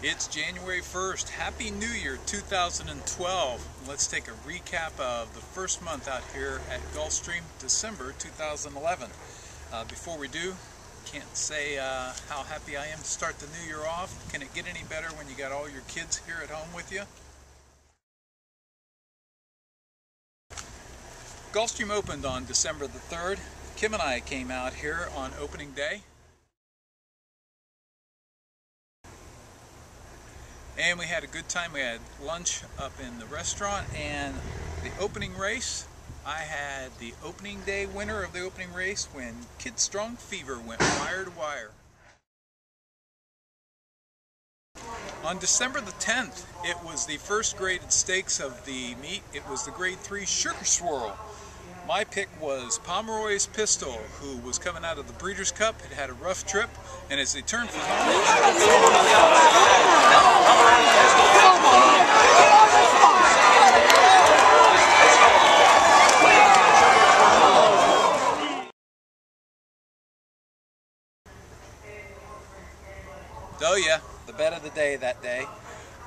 It's January 1st. Happy New Year 2012. Let's take a recap of the first month out here at Gulfstream, December 2011. Before we do, can't say how happy I am to start the new year off. Can it get any better when you got all your kids here at home with you? Gulfstream opened on December the 3rd. Kim and I came out here on opening day. And we had a good time. We had lunch up in the restaurant, and the opening race, I had the opening day winner of the opening race when Kid Strong Fever went wire to wire. On December the 10th, it was the first graded stakes of the meet. It was the grade 3 Sugar Swirl. My pick was Pomeroy's Pistol, who was coming out of the Breeders' Cup, had a rough trip, and as they turned for home, oh yeah, the bet of the day that day.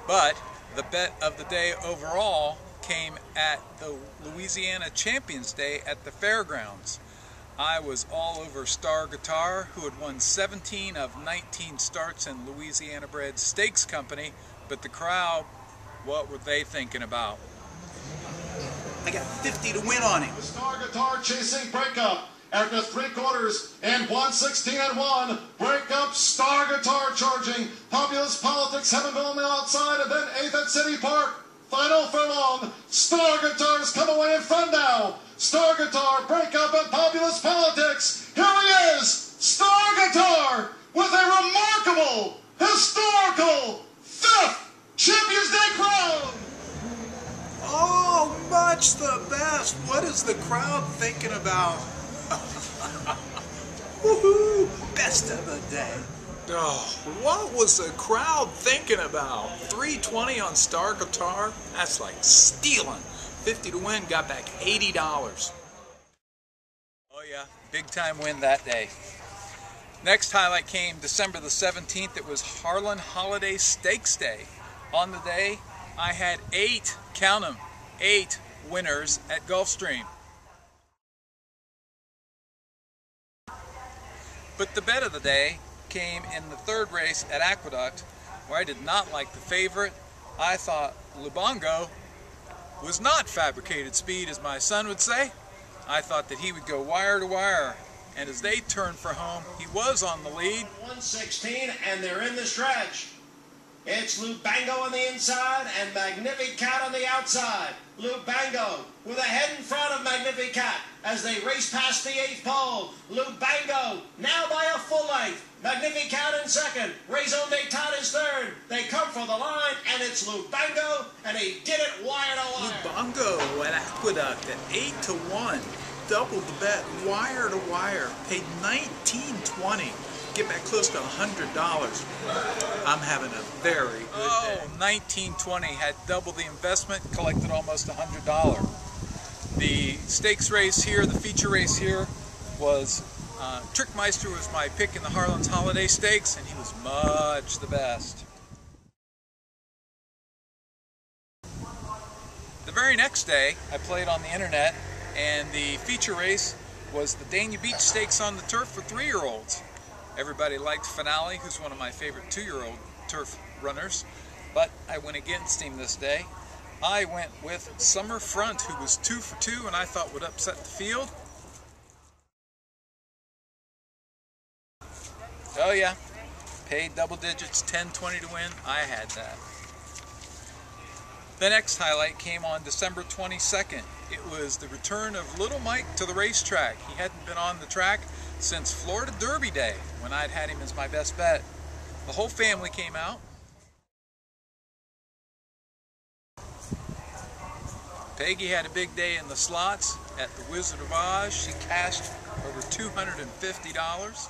But the bet of the day overall came at the Louisiana Champions Day at the fairgrounds. I was all over Star Guitar, who had won 17 of 19 starts in Louisiana bred stakes company, but the crowd, what were they thinking about? I got 50 to win on him. Star Guitar chasing Breakup after 3 quarters and 1:16 Breakup, Star Guitar charging. Populous Politics, Heavenville on the outside, and then 8th at City Park. Final furlong. Star Guitar's come away in front now. Star Guitar, Breakup, and Populous Politics. Here he is, Star Guitar, with a remarkable, historical 5th Champions Day crown. Oh, much the best. What is the crowd thinking about? Woohoo! Best of the day. Oh, what was the crowd thinking about? 320 on Star Guitar? That's like stealing. 50 to win, got back $80. Oh yeah, big time win that day. Next highlight came December the 17th. It was Harlan Holiday Stakes Day. On the day, I had 8, count them, 8 winners at Gulfstream. But the bet of the day came in the 3rd race at Aqueduct, where I did not like the favorite. I thought Lubango was not fabricated speed, as my son would say. I thought that he would go wire to wire, and as they turned for home, he was on the lead. 1:16, and they're in the stretch. It's Lubango on the inside and Magnificat on the outside. Lubango with a head in front of Magnificat as they race past the 8th pole. Lubango now by a full length. Magnificat in 2nd. Raison d'Etat is 3rd. They come for the line, and it's Lubango, and he did it wire to wire. Lubango at Aqueduct at 8 to 1. Doubled the bet, wire to wire. Paid $19.20. Get back close to $100. I'm having a very good day. $19.20, had double the investment, collected almost $100. The stakes race here, the feature race here, was Trickmeister was my pick in the Harlan's Holiday Stakes, and he was much the best. The very next day, I played on the internet, and the feature race was the Dania Beach Stakes on the turf for 3-year-olds. Everybody liked Finale, who's one of my favorite 2-year-old turf runners, but I went against him this day. I went with Summer Front, who was 2 for 2, and I thought would upset the field. Oh yeah, paid double digits, 10-20 to win. I had that. The next highlight came on December 22nd. It was the return of Little Mike to the racetrack. He hadn't been on the track since Florida Derby Day, when I'd had him as my best bet. The whole family came out. Peggy had a big day in the slots at the Wizard of Oz. She cashed over $250.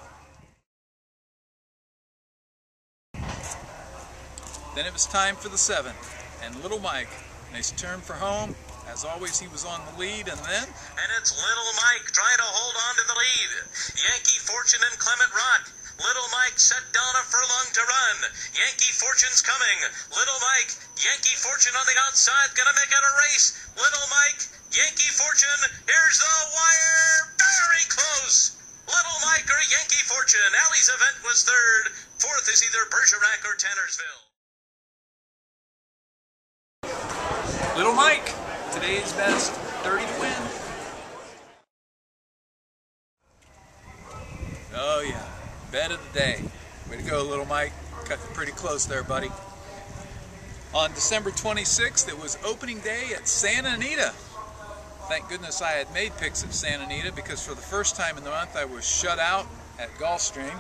Then it was time for the 7th, and Little Mike, nice turn for home. As always, he was on the lead, and then... And it's Little Mike trying to hold on to the lead. Yankee Fortune and Clement Rock Little Mike set down a furlong to run. Yankee Fortune's coming. Little Mike, Yankee Fortune on the outside, gonna make it a race. Little Mike, Yankee Fortune, here's the wire. Very close. Little Mike or Yankee Fortune. Allie's Event was third. Fourth is either Bergerac or Tannersville. Little Mike, today's best, 30 to win. Oh yeah, bet of the day. Way to go, Little Mike. Cutting pretty close there, buddy. On December 26th, it was opening day at Santa Anita. Thank goodness I had made picks at Santa Anita, because for the first time in the month I was shut out at Gulfstream.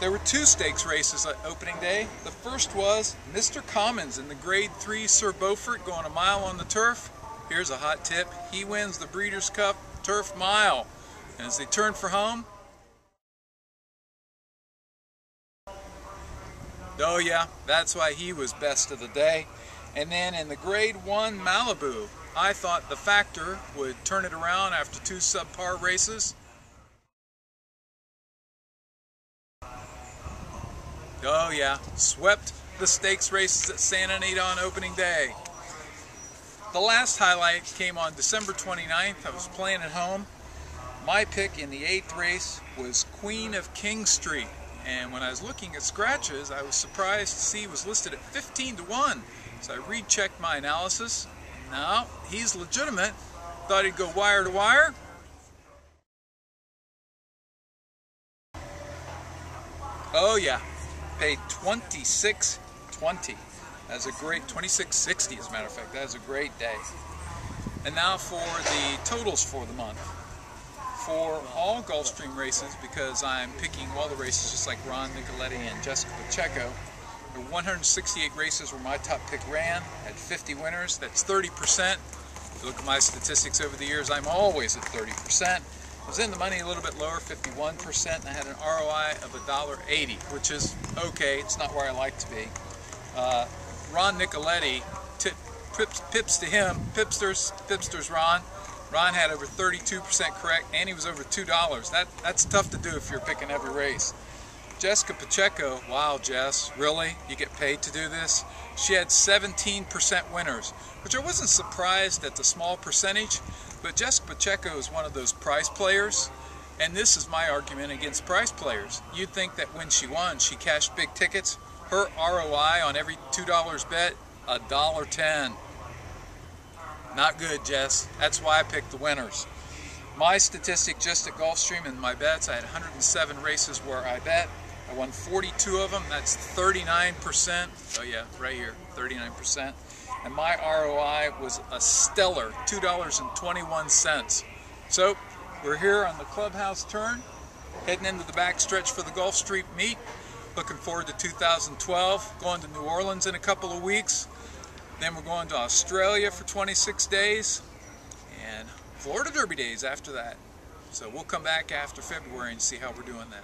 There were two stakes races at opening day. The first was Mr. Commons in the Grade 3 Sir Beaufort going a mile on the turf. Here's a hot tip. He wins the Breeders' Cup Turf Mile. And as they turn for home, oh yeah, that's why he was best of the day. And then in the Grade 1 Malibu, I thought the Factor would turn it around after two subpar races. Oh yeah, swept the stakes races at Santa Anita on opening day. The last highlight came on December 29th. I was playing at home. My pick in the 8th race was Queen of King Street. And when I was looking at scratches, I was surprised to see he was listed at 15 to 1. So I rechecked my analysis. No, he's legitimate. Thought he'd go wire to wire. Oh yeah, paid $26.20. That's a great, $26.60 as a matter of fact. That was a great day. And now for the totals for the month. For all Gulfstream races, because I'm picking all the races just like Ron Nicoletti and Jessica Pacheco, the 168 races where my top pick ran, had 50 winners. That's 30%. If you look at my statistics over the years, I'm always at 30%. I was in the money a little bit lower, 51%, and I had an ROI of $1.80, which is okay. It's not where I like to be. Ron Nicoletti, pips to him, Pipsters Ron. Ron had over 32% correct, and he was over $2. That's tough to do if you're picking every race. Jessica Pacheco, wow, Jess, really? You get paid to do this? She had 17% winners, which I wasn't surprised at the small percentage, but Jessica Pacheco is one of those prize players, and this is my argument against prize players. You'd think that when she won, she cashed big tickets. Her ROI on every $2 bet, $1.10. Not good, Jess. That's why I picked the winners. My statistic just at Gulfstream and my bets, I had 107 races where I bet. I won 42 of them. That's 39%. Oh yeah, right here, 39%. And my ROI was a stellar $2.21. So we're here on the clubhouse turn, heading into the backstretch for the Gulfstream meet. Looking forward to 2012. Going to New Orleans in a couple of weeks. Then we're going to Australia for 26 days. And Florida Derby days after that. So we'll come back after February and see how we're doing that.